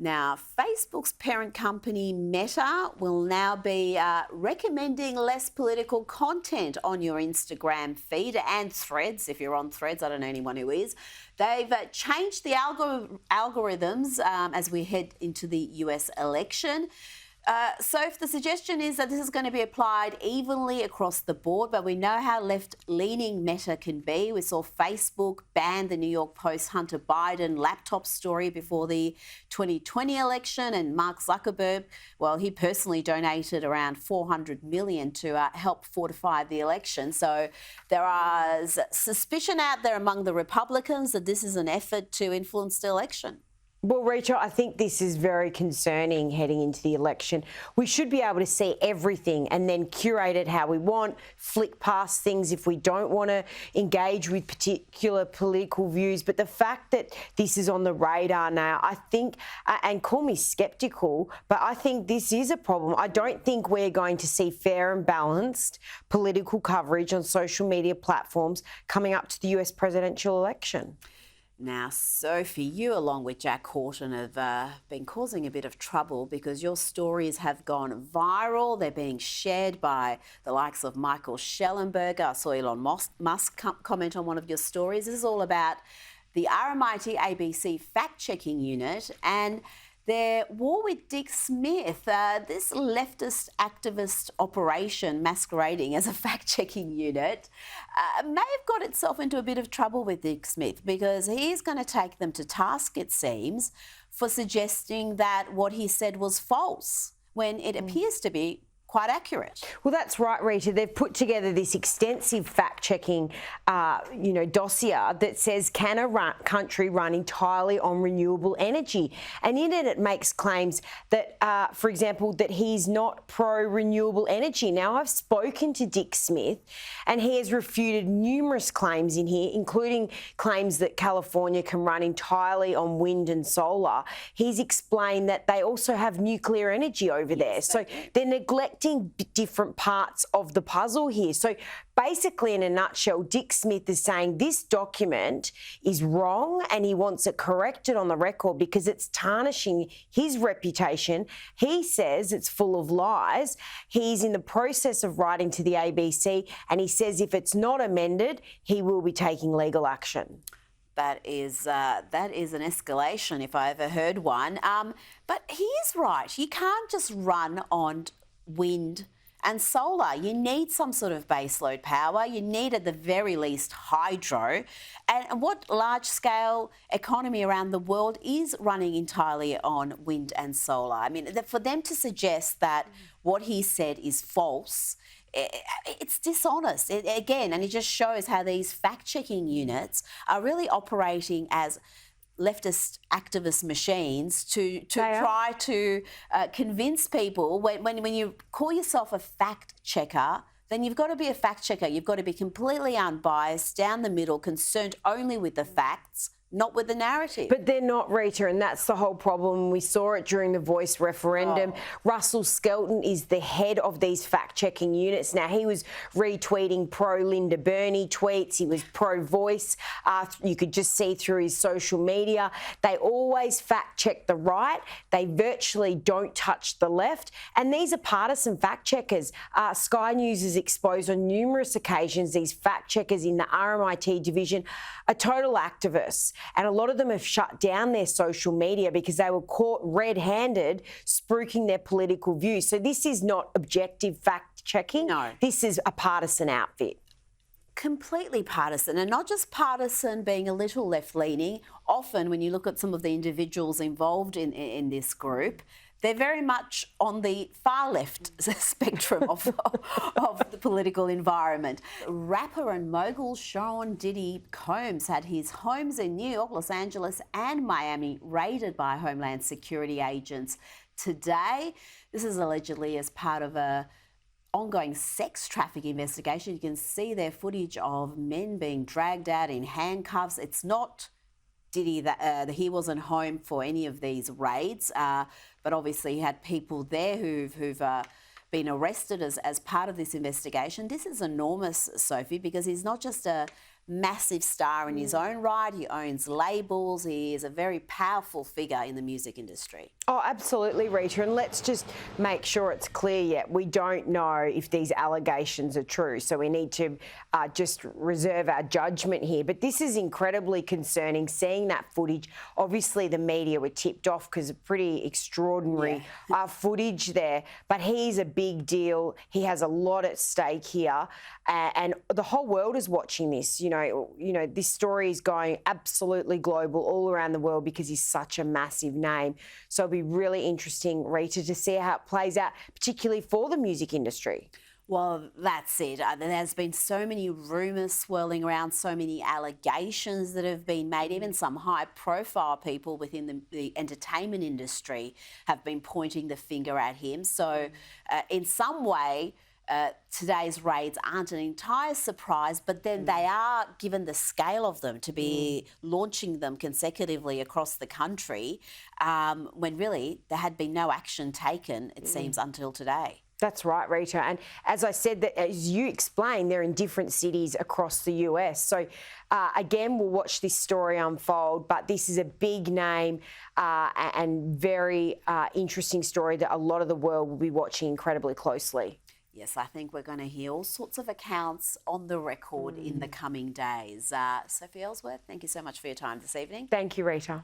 Now, Facebook's parent company Meta will now be recommending less political content on your Instagram feed and Threads. If you're on Threads, I don't know anyone who is. They've changed the algorithms as we head into the US election. So if the suggestion is that this is going to be applied evenly across the board, but we know how left-leaning Meta can be. We saw Facebook ban the New York Post Hunter Biden laptop story before the 2020 election, and Mark Zuckerberg, well, he personally donated around $400 million to help fortify the election. So there is suspicion out there among the Republicans that this is an effort to influence the election. Well, Rachel, I think this is very concerning heading into the election. We should be able to see everything and then curate it how we want, flick past things if we don't want to engage with particular political views. But the fact that this is on the radar now, I think, and call me sceptical, but I think this is a problem. I don't think we're going to see fair and balanced political coverage on social media platforms coming up to the US presidential election. Now, Sophie, you along with Jack Horton have been causing a bit of trouble because your stories have gone viral. They're being shared by the likes of Michael Schellenberger. I saw Elon Musk comment on one of your stories. This is all about the RMIT ABC fact-checking unit and their war with Dick Smith, this leftist activist operation masquerading as a fact-checking unit, may have got itself into a bit of trouble with Dick Smith because he's going to take them to task, it seems, for suggesting that what he said was false when it appears to be quite accurate. Well, that's right, Rita. They've put together this extensive fact-checking, dossier that says, can a country run entirely on renewable energy? And in it makes claims that, for example, that he's not pro-renewable energy. Now, I've spoken to Dick Smith and he has refuted numerous claims in here, including claims that California can run entirely on wind and solar. He's explained that they also have nuclear energy over there. So they're neglecting different parts of the puzzle here. So basically, in a nutshell, Dick Smith is saying this document is wrong and he wants it corrected on the record because it's tarnishing his reputation. He says it's full of lies. He's in the process of writing to the ABC and he says if it's not amended, he will be taking legal action. That is an escalation if I ever heard one. But he is right. You can't just run on wind and solar. You need some sort of baseload power. You need at the very least hydro. And what large-scale economy around the world is running entirely on wind and solar? I mean, for them to suggest that what he said is false, it's dishonest, again, and it just shows how these fact-checking units are really operating as leftist activist machines to try to convince people. When you call yourself a fact checker, then you've got to be a fact checker. You've got to be completely unbiased, down the middle, concerned only with the facts, not with the narrative. But they're not, Rita, and that's the whole problem. We saw it during the Voice referendum. Russell Skelton is the head of these fact-checking units. Now, he was retweeting pro-Linda Burney tweets. He was pro-Voice. You could just see through his social media. They always fact-check the right. They virtually don't touch the left. And these are partisan fact-checkers. Sky News has exposed on numerous occasions these fact-checkers in the RMIT division are total activists. And a lot of them have shut down their social media because they were caught red-handed spruiking their political views. So this is not objective fact-checking. No. This is a partisan outfit. Completely partisan, and not just partisan being a little left-leaning. Often when you look at some of the individuals involved in this group, they're very much on the far left spectrum of the political environment. Rapper and mogul Sean Diddy Combs had his homes in New York, Los Angeles and Miami raided by Homeland Security agents today. This is allegedly as part of a ongoing sex trafficking investigation. You can see there footage of men being dragged out in handcuffs. It's not Diddy that he wasn't home for any of these raids, but obviously he had people there who've been arrested as part of this investigation. This is enormous, Sophie, because he's not just a massive star in his own right. He owns labels. He is a very powerful figure in the music industry. Oh, absolutely, Rita. And let's just make sure it's clear yet. We don't know if these allegations are true, so we need to just reserve our judgment here. But this is incredibly concerning, seeing that footage. Obviously, the media were tipped off because of pretty extraordinary footage there. But he's a big deal. He has a lot at stake here. And the whole world is watching this. You know, this story is going absolutely global all around the world because he's such a massive name. So it'll be really interesting, Rita, to see how it plays out, particularly for the music industry. Well, that's it. There's been so many rumours swirling around, so many allegations that have been made. Even some high-profile people within the entertainment industry have been pointing the finger at him. So in some way, today's raids aren't an entire surprise, but then they are, given the scale of them, to be launching them consecutively across the country when really there had been no action taken, it seems, until today. That's right, Rita. And as I said, that as you explained, they're in different cities across the US. So again, we'll watch this story unfold, but this is a big name and very interesting story that a lot of the world will be watching incredibly closely. Yes, I think we're going to hear all sorts of accounts on the record in the coming days. Sophie Elsworth, thank you so much for your time this evening. Thank you, Rita.